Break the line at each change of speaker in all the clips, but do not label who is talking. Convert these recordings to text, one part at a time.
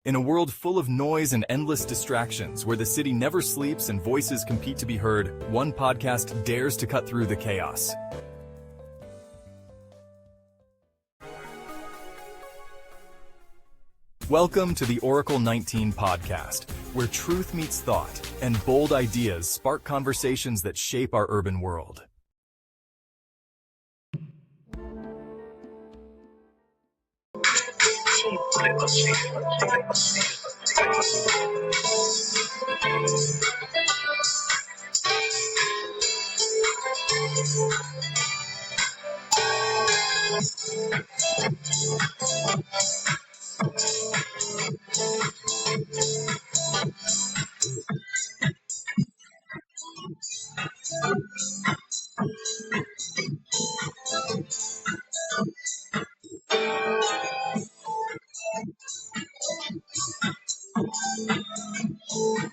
In a world full of noise and endless distractions, where the city never sleeps and voices compete to be heard, one podcast dares to cut through the chaos. Welcome to the Oracle 19 podcast, where truth meets thought and bold ideas spark conversations that shape our urban world.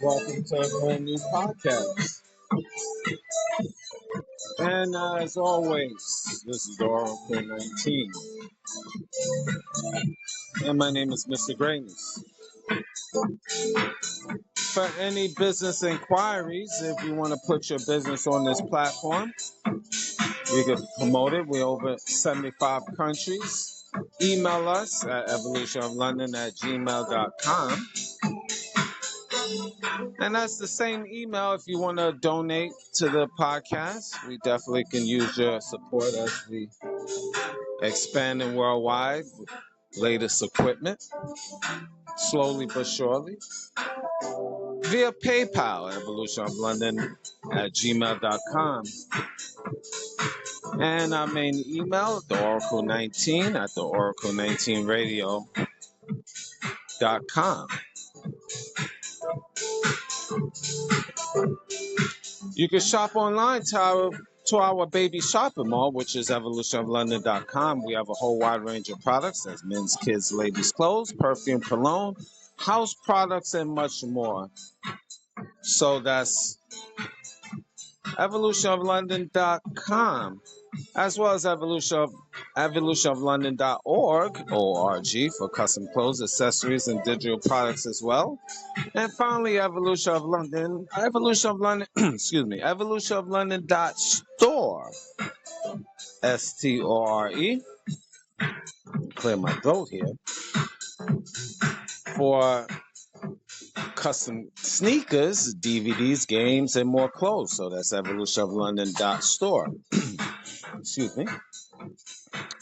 Welcome to a brand new podcast. And as always, this is Oracle 19. And my name is Mr. Greatness. For any business inquiries, if you want to put your business on this platform, you can promote it. We're over 75 countries. Email us at evolutionoflondon@gmail.com. And that's the same email if you want to donate to the podcast. We definitely can use your support as we expanding worldwide with latest equipment, slowly but surely. Via PayPal, evolutionoflondon@gmail.com. And our main email, the Oracle19 at the Oracle19radio.com. You can shop online to our baby shopping mall, which is evolutionoflondon.com. We have a whole wide range of products. That's men's, kids, ladies' clothes, perfume, cologne, house products, and much more. So that's evolutionoflondon.com, as well as evolutionoflondon.org, O-R-G, for custom clothes, accessories, and digital products as well. And finally, Evolution of London, evolutionoflondon.store, S-T-O-R-E, clear my throat here, for custom sneakers, DVDs, games, and more clothes. So that's evolutionoflondon.store. Excuse me.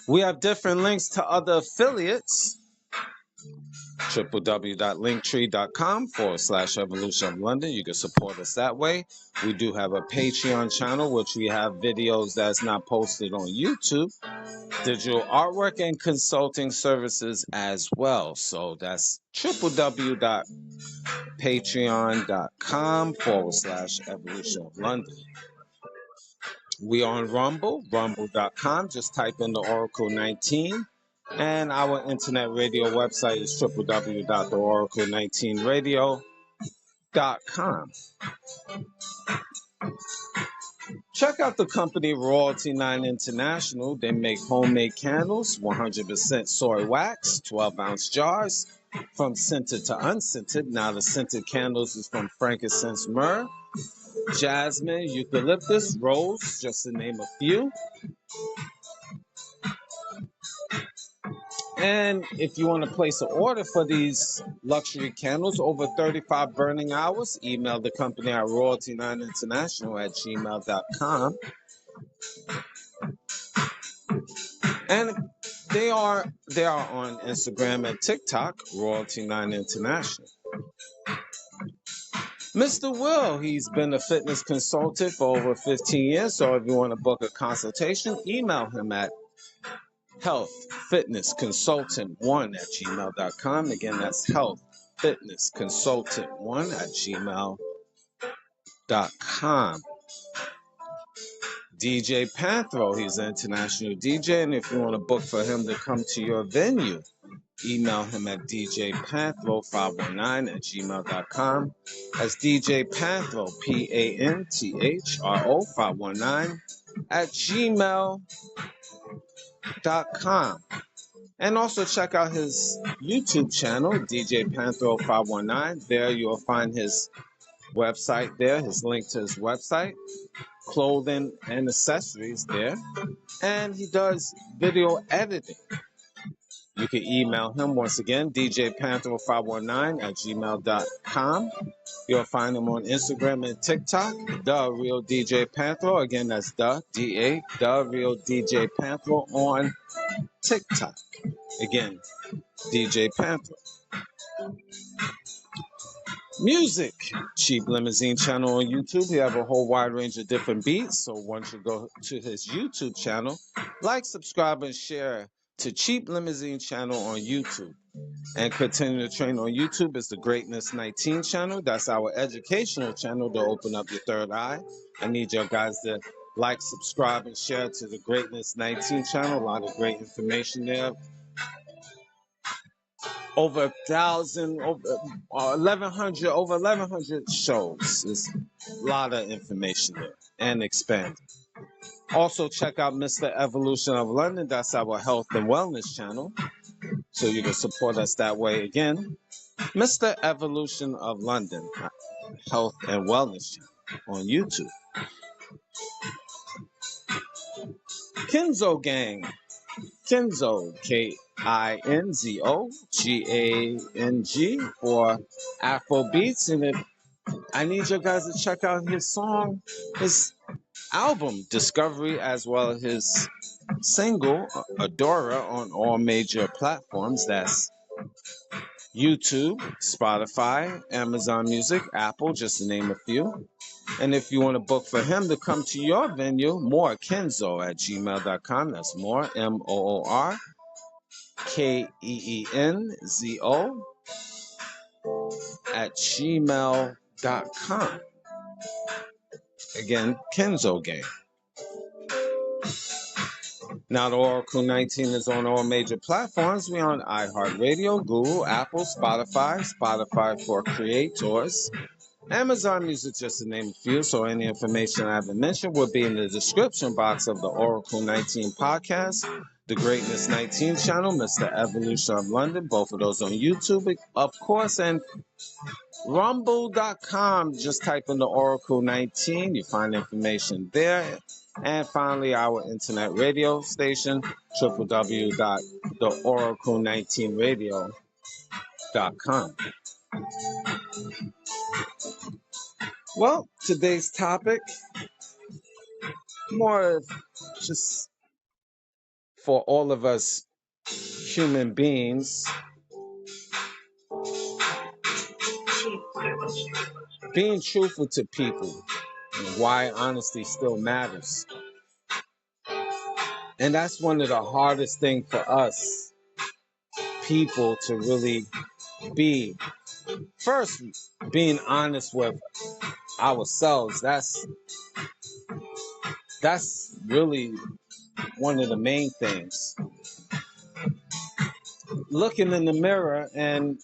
We have different links to other affiliates. www.linktree.com/evolutionoflondon. You can support us that way. We do have a Patreon channel, which we have videos that's not posted on YouTube, digital artwork, and consulting services as well. So that's www.patreon.com/evolutionoflondon. We on rumble.com. Just type in the Oracle 19. And our internet radio website is www.theoracle19radio.com. Check out the company Royalty 9 International. They make homemade candles, 100% soy wax, 12-ounce jars, from scented to unscented. Now the scented candles is from frankincense, myrrh, jasmine, eucalyptus, rose, just to name a few. And if you want to place an order for these luxury candles over 35 burning hours, email the company at royalty9international@gmail.com. And they are on Instagram and TikTok, Royalty9 International. Mr. Will, he's been a fitness consultant for over 15 years. So if you want to book a consultation, email him at healthfitnessconsultant1@gmail.com. Again, that's healthfitnessconsultant1@gmail.com. DJ Panthro, he's an international DJ, and if you want to book for him to come to your venue, email him at djpanthro519@gmail.com. That's DJ Panthro, PANTHRO519@gmail.com. And also check out his YouTube channel, DJ Panthro 519. There you'll find his website there, his link to his website, clothing and accessories there. And he does video editing. You can email him once again, djpanthro519@gmail.com. You'll find him on Instagram and TikTok, The Real DJ Panthro. Again, that's The Real DJ Panthro on TikTok. Again, DJ Panthro. Music, Cheap Limousine channel on YouTube. He have a whole wide range of different beats. So once you go to his YouTube channel, like, subscribe, and share to Cheap Limousine channel on YouTube. And continue to train on YouTube is the Greatness 19 channel. That's our educational channel to open up your third eye. I need you guys to like, subscribe, and share to the Greatness 19 channel. A lot of great information there. Over 1,000, over 1,100, over 1,100 shows. There's a lot of information there and expanding. Also, check out Mr. Evolution of London. That's our health and wellness channel. So you can support us that way again. Mr. Evolution of London, health and wellness channel on YouTube. Kenzo Gang. Kenzo, Kinzo, Gang, for Afro Beats. And I need you guys to check out his song, his album, Discovery, as well as his single, Adora, on all major platforms. That's YouTube, Spotify, Amazon Music, Apple, just to name a few. And if you want to book for him to come to your venue, morekenzo@gmail.com. That's more, MOORKEENZO @gmail.com. Again, Kenzo Gang. Now, the Oracle 19 is on all major platforms. We're on iHeartRadio, Google, Apple, Spotify for creators, Amazon Music, just to name a few. So any information I haven't mentioned will be in the description box of the Oracle 19 podcast, the Greatness 19 channel, Mr. Evolution of London, both of those on YouTube, of course, and Rumble.com. Just type in the Oracle 19. You find information there. And finally, our internet radio station, www.theoracle19radio.com. Well, today's topic, more of just for all of us human beings, being truthful to people and why honesty still matters. And that's one of the hardest things for us people to really be. First, being honest with ourselves. That's really one of the main things. Looking in the mirror and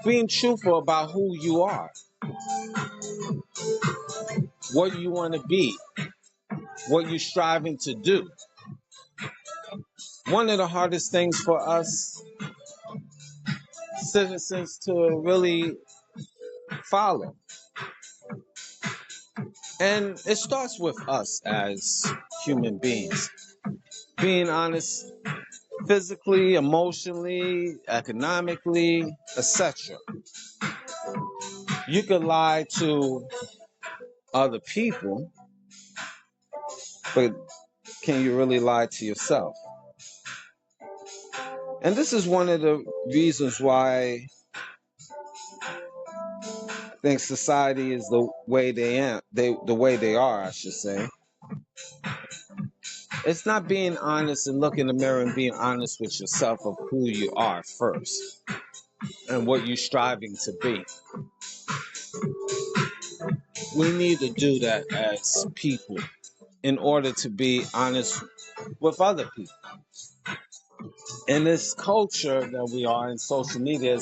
being truthful about who you are, what you want to be, what you're striving to do. One of the hardest things for us citizens to really follow. And it starts with us as human beings. Being honest physically, emotionally, economically, etc. You can lie to other people, but can you really lie to yourself? And this is one of the reasons why I think society is the way the way they are, I should say. It's not being honest and looking in the mirror and being honest with yourself of who you are first and what you're striving to be. We need to do that as people in order to be honest with other people. In this culture that we are in social media,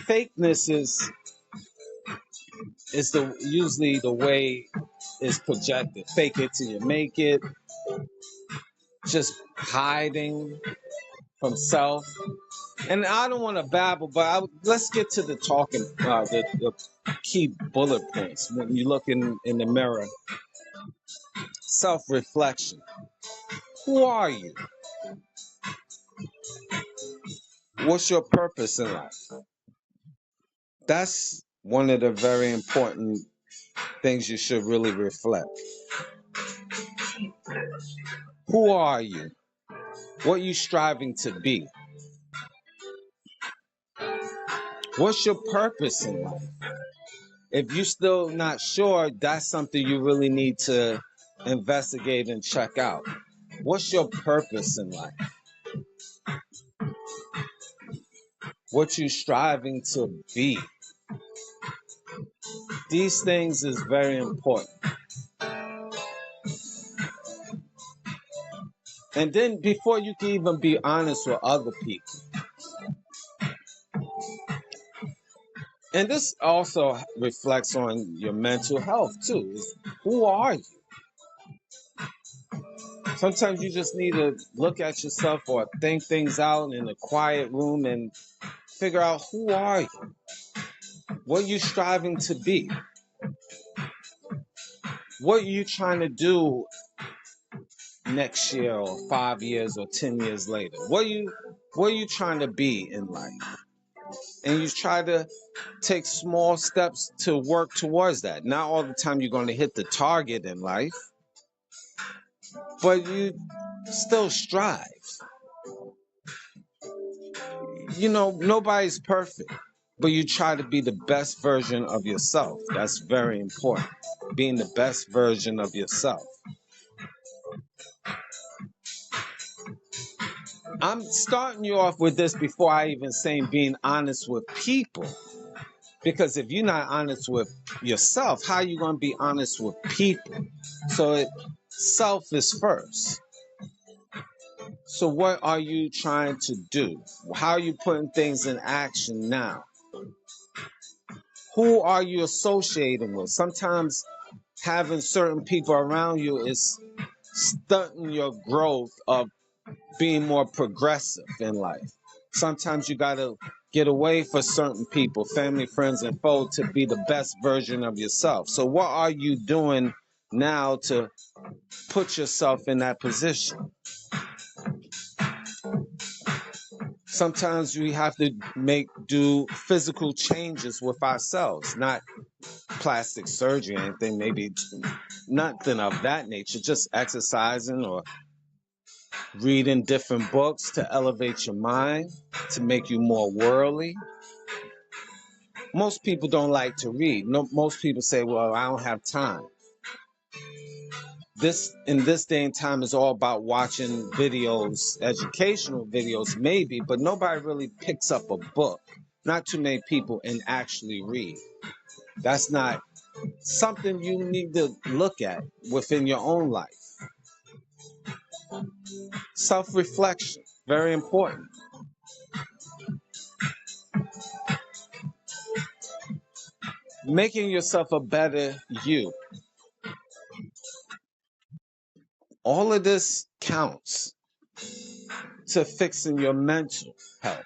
fakeness is usually the way it's projected. Fake it till you make it. just hiding from self. And I don't want to babble, but let's get to the talking, the key bullet points when you look in the mirror. Self-reflection. Who are you? What's your purpose in life? That's one of the very important things you should really reflect. Who are you? What are you striving to be? What's your purpose in life? If you're still not sure, that's something you really need to investigate and check out. What's your purpose in life? What you striving to be? These things is very important. And then before you can even be honest with other people. And this also reflects on your mental health too. Who are you? Sometimes you just need to look at yourself or think things out in a quiet room and figure out who are you? What are you striving to be? What are you trying to do next year or 5 years or 10 years later? What are you trying to be in life? And you try to take small steps to work towards that. Not all the time you're going to hit the target in life, but you still strive. You know, nobody's perfect, but you try to be the best version of yourself. That's very important. Being the best version of yourself. I'm starting you off with this before I even say being honest with people. Because if you're not honest with yourself, how are you going to be honest with people? So self is first. So what are you trying to do? How are you putting things in action now? Who are you associating with? Sometimes having certain people around you is stunting your growth of being more progressive in life. Sometimes you got to get away for certain people, family, friends, and foes, to be the best version of yourself. So what are you doing now to put yourself in that position? Sometimes we have to do physical changes with ourselves, not plastic surgery or anything, maybe nothing of that nature, just exercising or reading different books to elevate your mind, to make you more worldly. Most people don't like to read. No, most people say, well, I don't have time. In this day and time is all about watching videos, educational videos maybe, but nobody really picks up a book. Not too many people and actually read. That's not something you need to look at within your own life. Self-reflection, very important. Making yourself a better you. All of this counts to fixing your mental health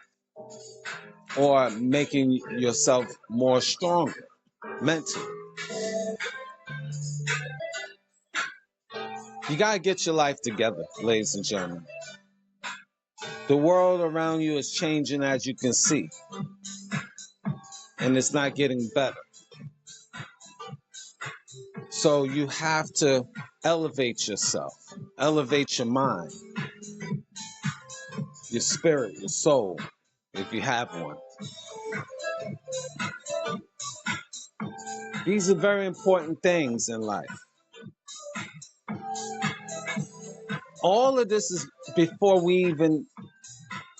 or making yourself more stronger mentally. You got to get your life together, ladies and gentlemen. The world around you is changing, as you can see, and it's not getting better. So you have to elevate yourself, elevate your mind, your spirit, your soul, if you have one. These are very important things in life. All of this is before we even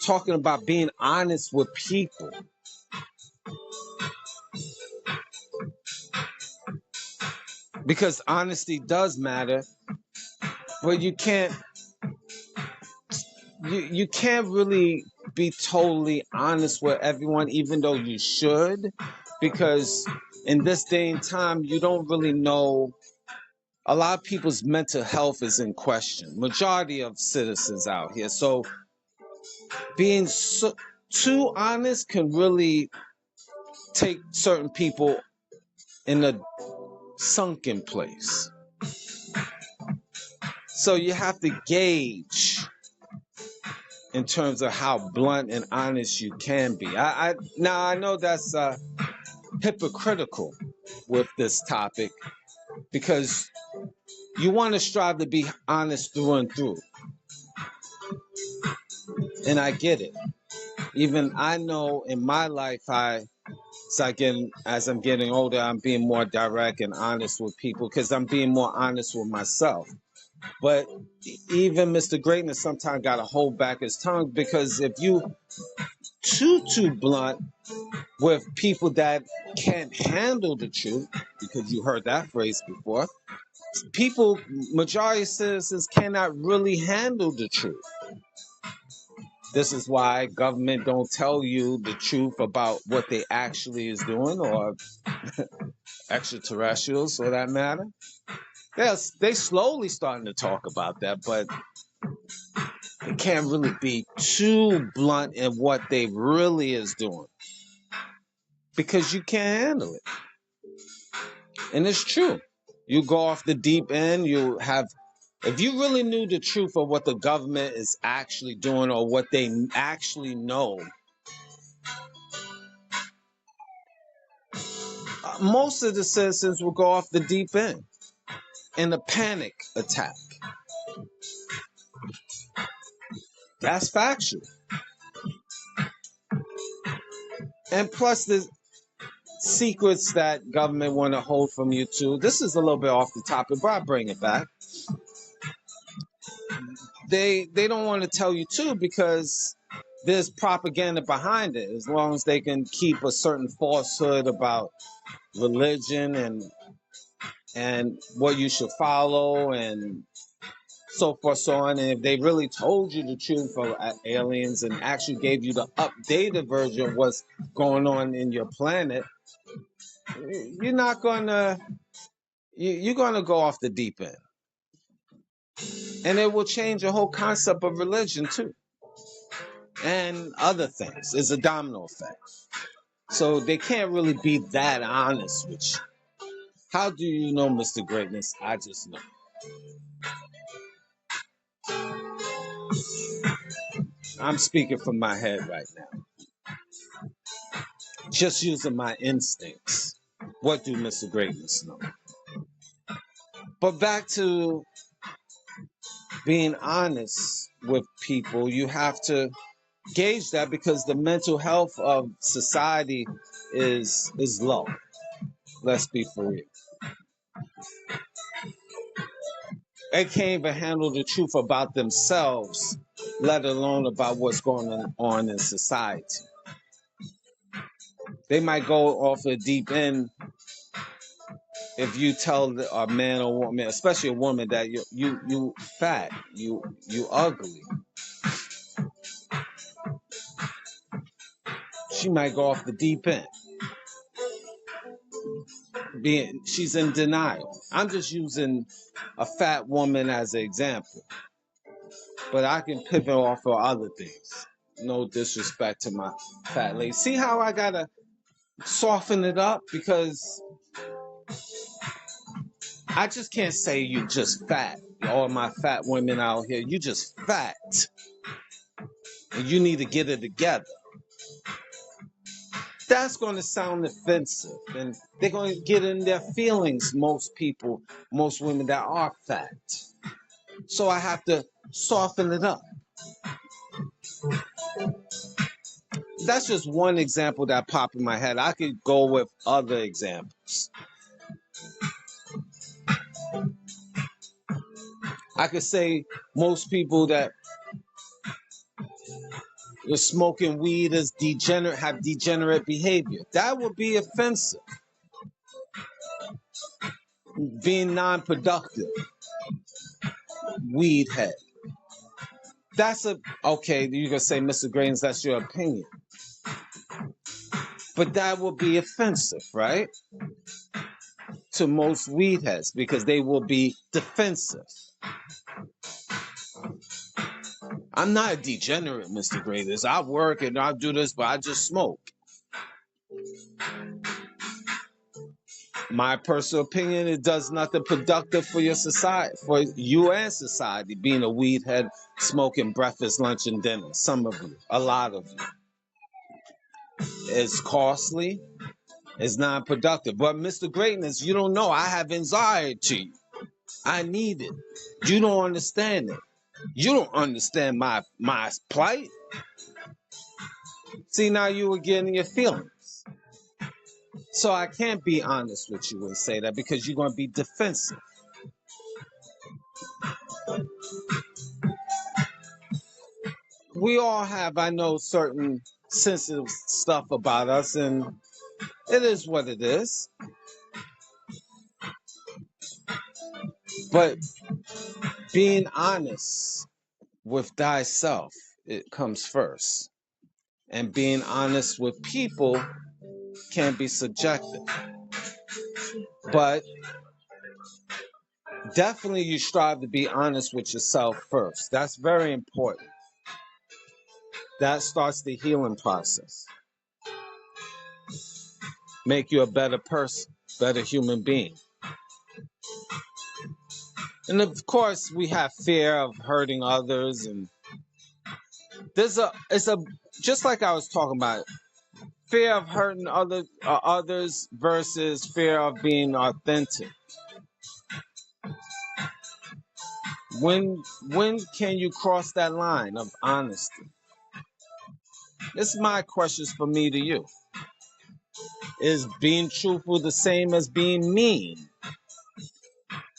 talking about being honest with people. Because honesty does matter, but you can't really be totally honest with everyone, even though you should, because in this day and time, you don't really know a lot of people's mental health is in question. Majority of citizens out here. So being too honest can really take certain people in a sunken place. So you have to gauge in terms of how blunt and honest you can be. Now I know that's hypocritical with this topic because you want to strive to be honest through and through. And I get it. Even I know in my life, as I'm getting older, I'm being more direct and honest with people because I'm being more honest with myself. But even Mr. Greatness sometimes got to hold back his tongue because if you too blunt with people that can't handle the truth, because you heard that phrase before, majority of citizens cannot really handle the truth. This is why government don't tell you the truth about what they actually is doing, or extraterrestrials for that matter. They slowly starting to talk about that, but it can't really be too blunt in what they really is doing because you can't handle it. And it's true. You go off the deep end, if you really knew the truth of what the government is actually doing or what they actually know, most of the citizens will go off the deep end in a panic attack. That's factual. And plus the secrets that government want to hold from you too. This is a little bit off the topic, but I'll bring it back. They don't want to tell you too because there's propaganda behind it. As long as they can keep a certain falsehood about religion and what you should follow and so forth, so on. And if they really told you the truth of aliens and actually gave you the updated version of what's going on in your planet, you're not gonna you're gonna go off the deep end. And it will change your whole concept of religion too. And other things. It's a domino effect. So they can't really be that honest with you. How do you know, Mr. Greatness? I just know. I'm speaking from my head right now. Just using my instincts. What do Mr. Greatness know? But back to being honest with people, you have to gauge that because the mental health of society is low. Let's be for real. They can't even handle the truth about themselves, let alone about what's going on in society. They might go off a deep end if you tell a man or woman, especially a woman, that you fat, you ugly. She might go off the deep end. She's in denial. I'm just using a fat woman as an example, but I can pivot off of other things. No disrespect to my fat lady. See how I gotta soften it up because I just can't say you just fat. All my fat women out here, you just fat, and you need to get it together. That's going to sound offensive, and they're going to get in their feelings. Most women that are fat. So I have to soften it up. That's just one example that popped in my head. I could go with other examples. I could say most people that are smoking weed have degenerate behavior. That would be offensive. Being non-productive. Weed head. Okay, you can say, Mr. Grains, that's your opinion. But that would be offensive, right? to most weed heads because they will be defensive. I'm not a degenerate, Mr. Greatest. I work and I do this, but I just smoke. My personal opinion, it does nothing productive for your society, for you and society, being a weed head, smoking breakfast, lunch, and dinner. Some of you, a lot of you. It's costly. It's non-productive. But Mr. Greatness, you don't know. I have anxiety. I need it. You don't understand it. You don't understand my plight. See, now you were getting your feelings. So I can't be honest with you and say that because you're going to be defensive. We all have, I know, certain sensitive stuff about us, and it is what it is. But being honest with thyself, it comes first. And being honest with people can be subjective. But definitely you strive to be honest with yourself first. That's very important. That starts the healing process. Make you a better person, better human being. And of course, we have fear of hurting others, and it's a just like I was talking about, fear of hurting others versus fear of being authentic. When can you cross that line of honesty? This is my questions for me to you. Is being truthful the same as being mean?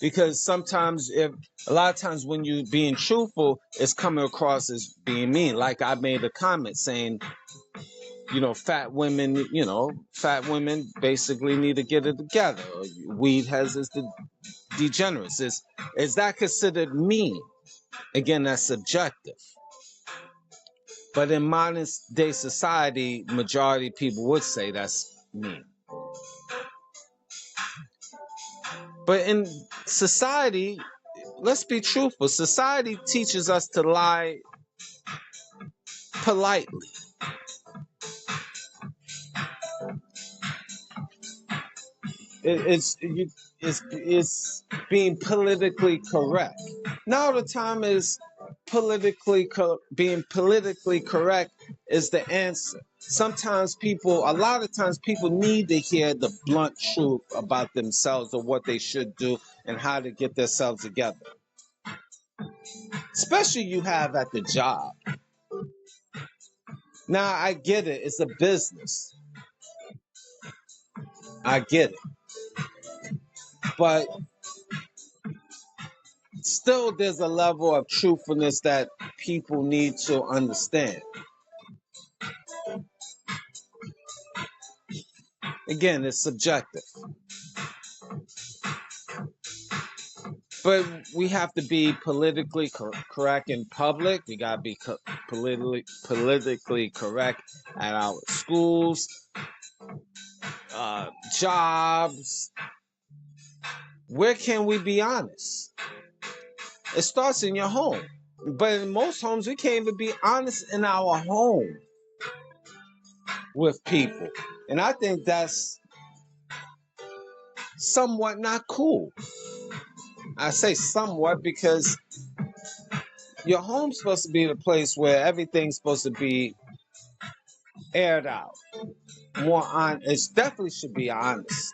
Because sometimes, a lot of times when you being truthful, it's coming across as being mean. Like I made a comment saying, fat women basically need to get it together. Weed has is the degenerates. Is that considered mean? Again, that's subjective. But in modern day society, majority of people would say that's mean. But in society, let's be truthful. Society teaches us to lie politely. It's being politically correct. Now the time is being politically correct is the answer. A lot of times people need to hear the blunt truth about themselves or what they should do and how to get themselves together. Especially you have at the job. Now I get it, it's a business. I get it. But still there's a level of truthfulness that people need to understand. Again, it's subjective. But we have to be politically correct in public. We got to be politically correct at our schools, jobs. Where can we be honest? It starts in your home. But in most homes, we can't even be honest in our home with people. And I think that's somewhat not cool. I say somewhat because your home's supposed to be the place where everything's supposed to be aired out. More honest. It definitely should be honest.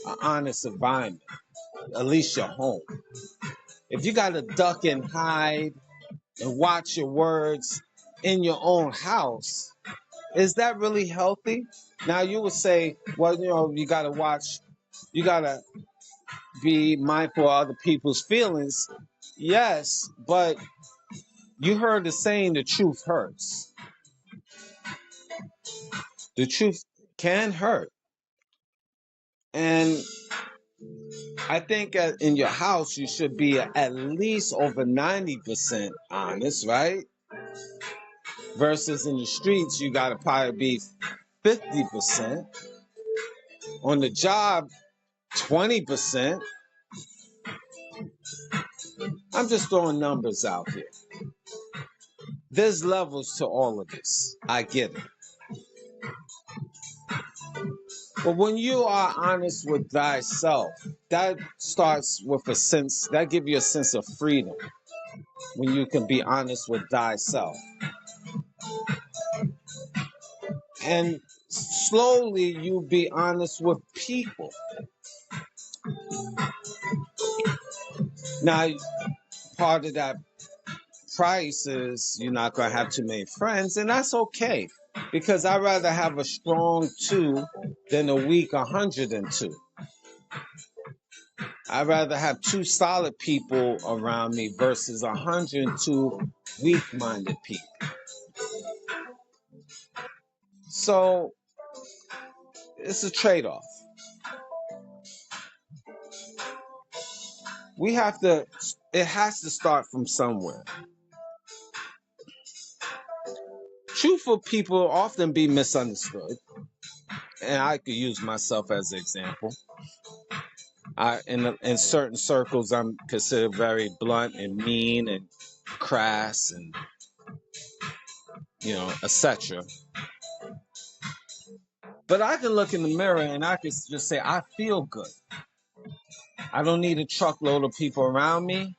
An honest environment. At least your home. If you got to duck and hide and watch your words in your own house, is that really healthy? Now you would say, well, you got to watch, you got to be mindful of other people's feelings. Yes, but you heard the saying, the truth hurts. The truth can hurt. And I think in your house, you should be at least over 90% honest, right? Versus in the streets, you got to probably be 50%. On the job, 20%. I'm just throwing numbers out here. There's levels to all of this. I get it. But when you are honest with thyself, that starts with a sense, that gives you a sense of freedom. When you can be honest with thyself. And slowly you be honest with people. Now, part of that price is you're not going to have too many friends, and that's okay. Because I'd rather have a strong 2 than a weak 102. I'd rather have 2 solid people around me versus 102 weak-minded people. So it's a trade-off. It has to start from somewhere. Truthful people often be misunderstood. And I could use myself as an example. In certain circles, I'm considered very blunt and mean and crass and, etc. But I can look in the mirror and I can just say, I feel good. I don't need a truckload of people around me.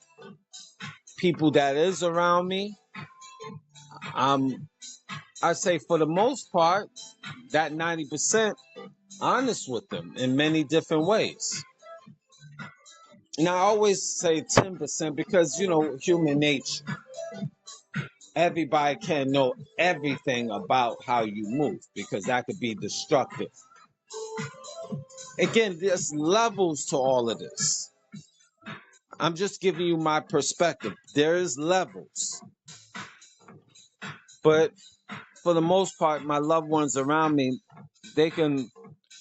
People that is around me. I say for the most part, that 90%, honest with them in many different ways. And I always say 10% because, human nature. Everybody can't know everything about how you move because that could be destructive. Again, there's levels to all of this. I'm just giving you my perspective. There is levels. But for the most part, my loved ones around me, they can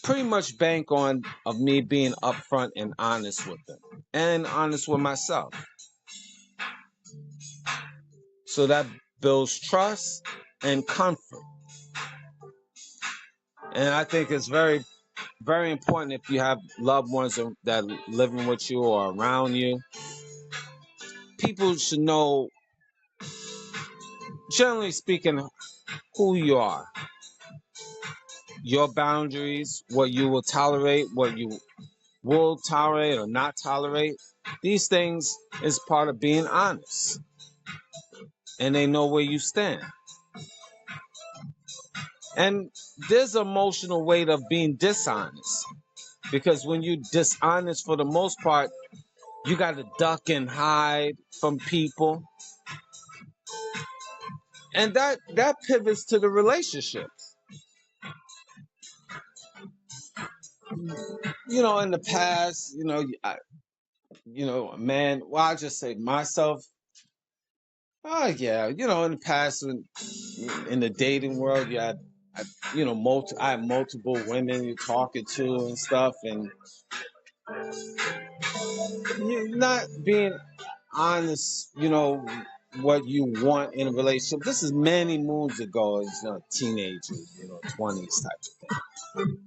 pretty much bank on of me being upfront and honest with them and honest with myself. So that builds trust and comfort. And I think it's very, very important if you have loved ones that are living with you or around you. People should know, generally speaking, who you are. Your boundaries, what you will tolerate, what you will tolerate or not tolerate. These things is part of being honest. And they know where you stand. And there's emotional weight of being dishonest. Because when you're dishonest, for the most part, you got to duck and hide from people. And that pivots to the relationships. In the past, man, well, I'll just say myself. Oh, yeah. In the past, in the dating world, I had multiple women you're talking to and stuff. And you're not being honest, what you want in a relationship. This is many moons ago as teenagers, 20s type of thing.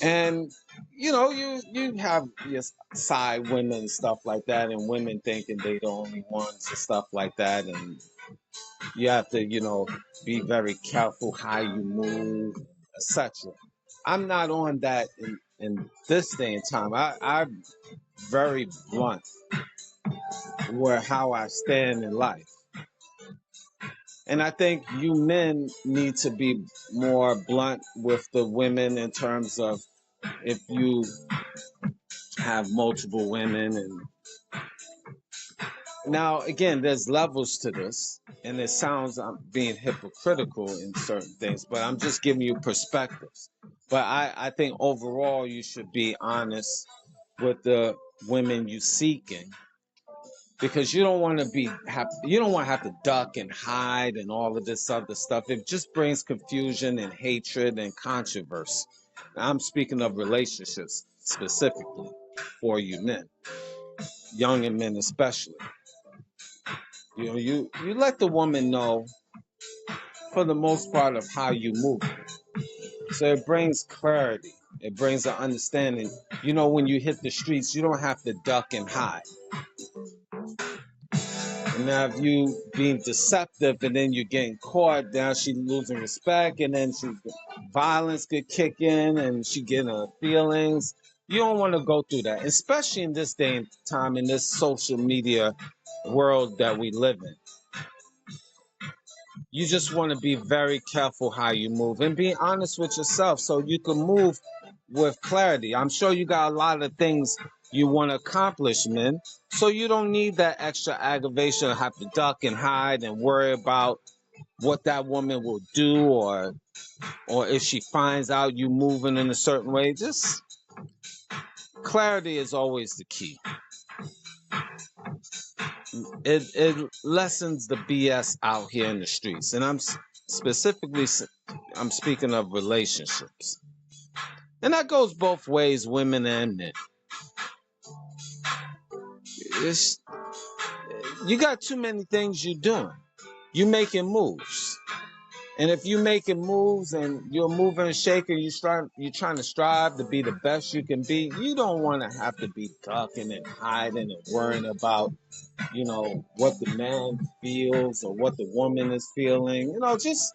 And you have your side women and stuff like that, and women thinking they the only ones and stuff like that, and you have to be very careful how you move, etc. I'm not on that in this day and time. I'm very blunt where how I stand in life. And I think you men need to be more blunt with the women in terms of if you have multiple women. And now, again, there's levels to this, and it sounds I'm being hypocritical in certain things, but I'm just giving you perspectives. But I think overall you should be honest with the women you seeking. Because you don't want to have to duck and hide and all of this other stuff. It just brings confusion and hatred and controversy. I'm speaking of relationships specifically for you men, young and men especially. You let the woman know for the most part of how you move. So it brings clarity. It brings an understanding. You know, when you hit the streets, you don't have to duck and hide. And now if you being deceptive and then you're getting caught, now she losing respect, and then violence could kick in and she getting her feelings. You don't want to go through that, especially in this day and time, in this social media world that we live in. You just want to be very careful how you move and be honest with yourself so you can move with clarity. I'm sure you got a lot of things you want to accomplish, men. So you don't need that extra aggravation to have to duck and hide and worry about what that woman will do, or if she finds out you moving in a certain way. Just clarity is always the key. It lessens the BS out here in the streets, and I'm speaking of relationships, and that goes both ways, women and men. You got too many things you're doing. You making moves, and if you making moves and you're moving and shaking, you're trying to strive to be the best you can be. You don't want to have to be ducking and hiding and worrying about, what the man feels or what the woman is feeling. Just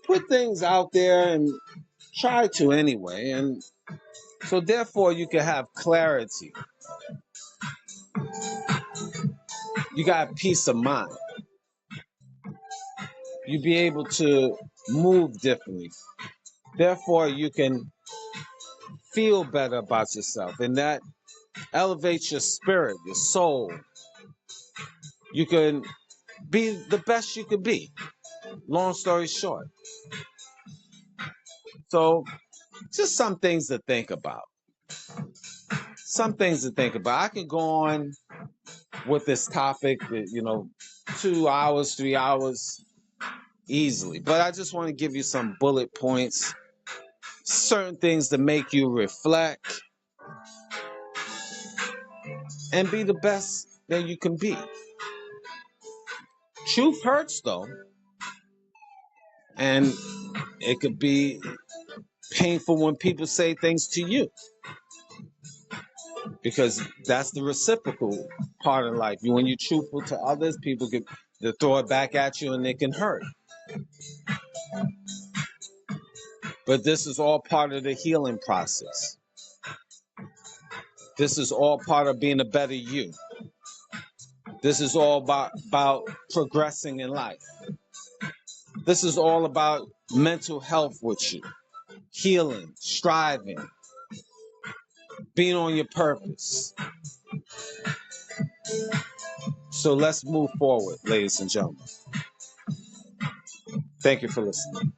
put things out there and try to anyway. And so therefore you can have clarity. You got peace of mind. You be able to move differently. Therefore you can feel better about yourself, and that elevates your spirit, your soul. You can be the best you could be. Long story short. So just some things to think about. I could go on with this topic, 2 hours, 3 hours easily. But I just want to give you some bullet points, certain things to make you reflect and be the best that you can be. Truth hurts though. And it could be painful when people say things to you, because that's the reciprocal part of life. When you're truthful to others, people can throw it back at you and it can hurt. But this is all part of the healing process. This is all part of being a better you. This is all about progressing in life. This is all about mental health with you, healing, striving, being on your purpose. So let's move forward, ladies and gentlemen. Thank you for listening.